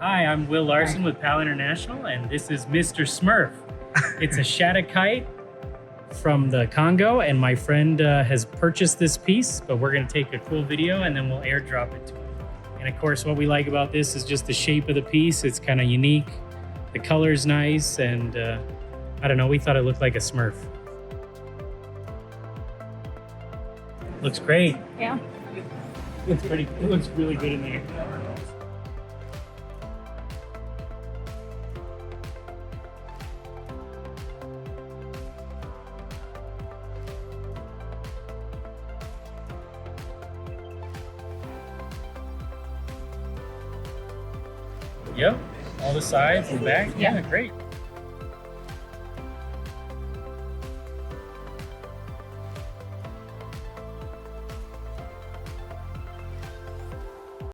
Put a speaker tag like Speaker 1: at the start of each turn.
Speaker 1: Hi, I'm Will Larson with PAL International, and this is Mr. Smurf. It's a Shattuckite from the Congo, and my friend has purchased this piece, but we're gonna take a cool video and then we'll airdrop it to him. And of course, what we like about this is just the shape of the piece. It's kind of unique. The color's nice, and I don't know, we thought it looked like a Smurf. Looks great.
Speaker 2: Yeah.
Speaker 1: It looks really good in there. Yep, all the sides and back. Yeah, great.